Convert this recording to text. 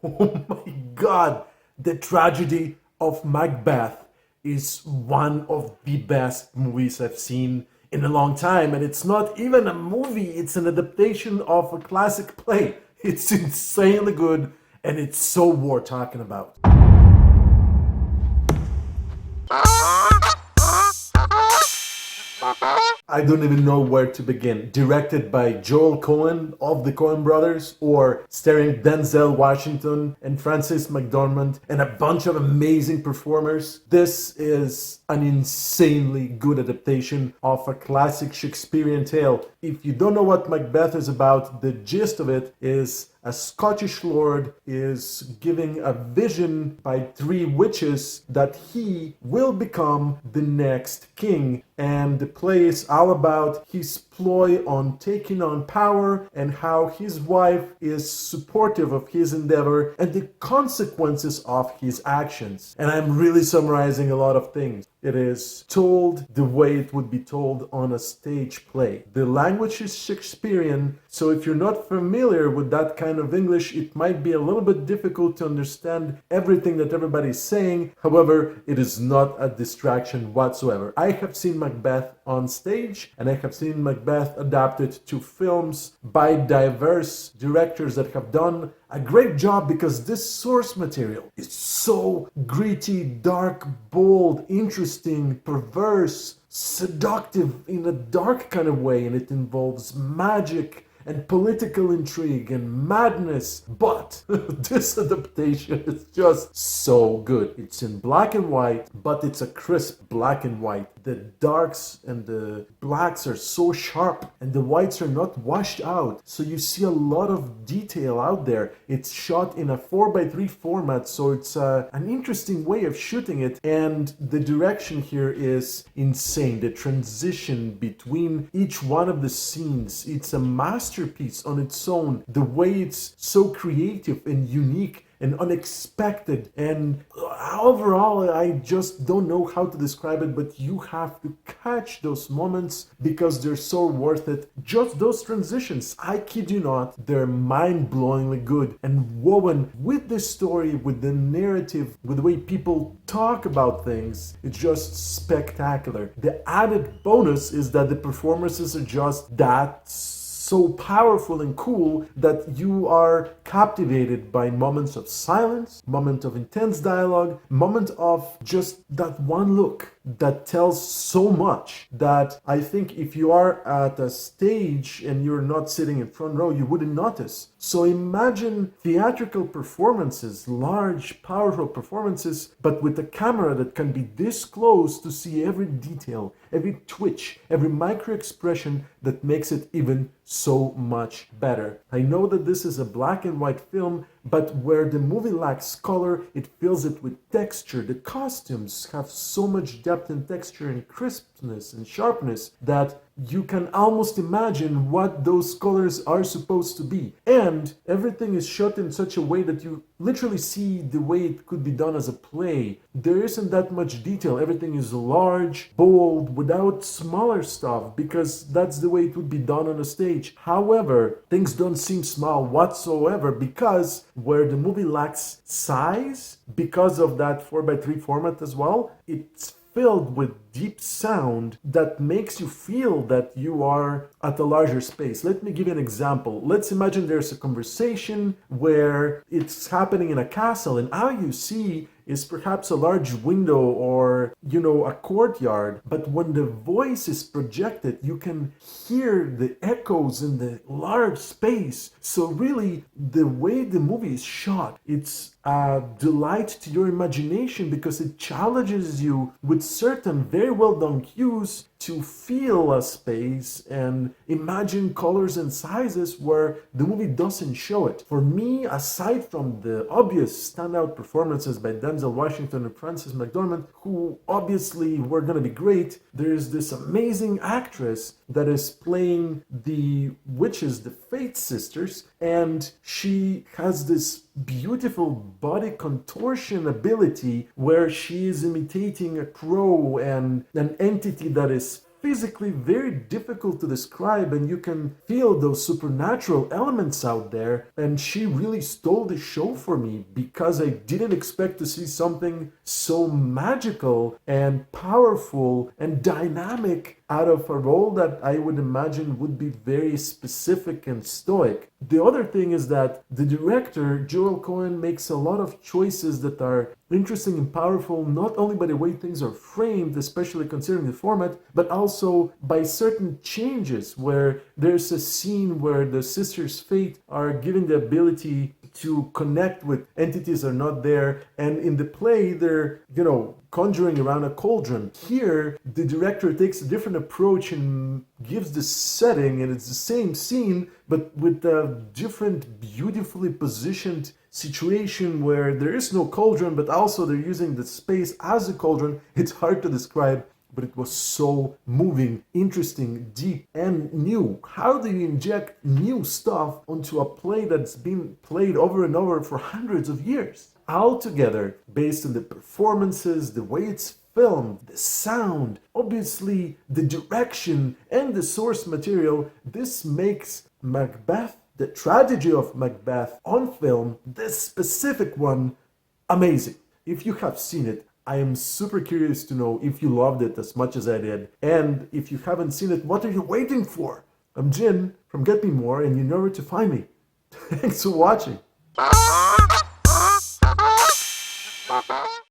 Oh my god! The Tragedy of Macbeth is one of the best movies I've seen in a long time, and it's not even a movie, it's an adaptation of a classic play. It's insanely good, and it's so worth talking about. I don't even know where to begin. Directed by Joel Coen of the Coen brothers, or starring Denzel Washington and Frances McDormand and a bunch of amazing performers. This is an insanely good adaptation of a classic Shakespearean tale. If you don't know what Macbeth is about, the gist of it is a Scottish lord is giving a vision by three witches that he will become the next king. And the play is all about his ploy on taking on power and how his wife is supportive of his endeavor and the consequences of his actions. And I'm really summarizing a lot of things. It is told the way it would be told on a stage play. The language is Shakespearean, so if you're not familiar with that kind of English, it might be a little bit difficult to understand everything that everybody's saying. However, it is not a distraction whatsoever. I have seen Macbeth on stage, and I have seen Macbeth adapted to films by diverse directors that have done a great job, because this source material is so gritty, dark, bold, interesting, perverse, seductive in a dark kind of way, and it involves magic and political intrigue and madness. But this adaptation is just so good. It's in black and white, but it's a crisp black and white. The darks and the blacks are so sharp, and the whites are not washed out. So you see a lot of detail out there. It's shot in a 4:3 format, so it's an interesting way of shooting it. And the direction here is insane. The transition between each one of the scenes, it's a masterpiece on its own. The way it's so creative and unique and unexpected, and overall I just don't know how to describe it, but you have to catch those moments because they're so worth it. Just those transitions, I kid you not, they're mind-blowingly good and woven with the story, with the narrative, with the way people talk about things. It's just spectacular. The added bonus is that the performances are just that so powerful and cool that you are captivated by moments of silence, moment of intense dialogue, moment of just that one look that tells so much that I think if you are at a stage and you're not sitting in front row, you wouldn't notice. So imagine theatrical performances, large, powerful performances, but with a camera that can be this close to see every detail, every twitch, every micro expression that makes it even so much better. I know that this is a black and white film, but where the movie lacks color, it fills it with texture. The costumes have so much depth and texture and crispness and sharpness that you can almost imagine what those colors are supposed to be. And everything is shot in such a way that you literally see the way it could be done as a play. There isn't that much detail. Everything is large, bold, without smaller stuff, because that's the way it would be done on a stage. However, things don't seem small whatsoever, because where the movie lacks size, because of that 4:3 format as well, it's filled with deep sound that makes you feel that you are at a larger space. Let me give you an example. Let's imagine there's a conversation where it's happening in a castle, and all you see is perhaps a large window or, a courtyard. But when the voice is projected, you can hear the echoes in the large space. So really, the way the movie is shot, it's a delight to your imagination, because it challenges you with certain very well done cues to feel a space and imagine colors and sizes where the movie doesn't show it. For me, aside from the obvious standout performances by Denzel Washington and Frances McDormand, who obviously were going to be great, there's this amazing actress that is playing the witches, the Fate sisters, and she has this beautiful body contortion ability where she is imitating a crow and an entity that is physically very difficult to describe, and you can feel those supernatural elements out there. And she really stole the show for me because I didn't expect to see something so magical and powerful and dynamic out of a role that I would imagine would be very specific and stoic. The other thing is that the director, Joel Coen, makes a lot of choices that are interesting and powerful, not only by the way things are framed, especially considering the format, but also by certain changes where there's a scene where the sisters' fate are given the ability to connect with entities that are not there, and in the play they're, conjuring around a cauldron. Here, the director takes a different approach and gives the setting, and it's the same scene, but with a different, beautifully positioned situation where there is no cauldron, but also they're using the space as a cauldron. It's hard to describe, but it was so moving, interesting, deep, and new. How do you inject new stuff onto a play that's been played over and over for hundreds of years? Altogether, based on the performances, the way it's filmed, the sound, obviously the direction, and the source material, this makes Macbeth, the tragedy of Macbeth on film, this specific one, amazing. If you have seen it, I am super curious to know if you loved it as much as I did. And if you haven't seen it, what are you waiting for? I'm Jin from Get Me More, and you know where to find me. Thanks for watching.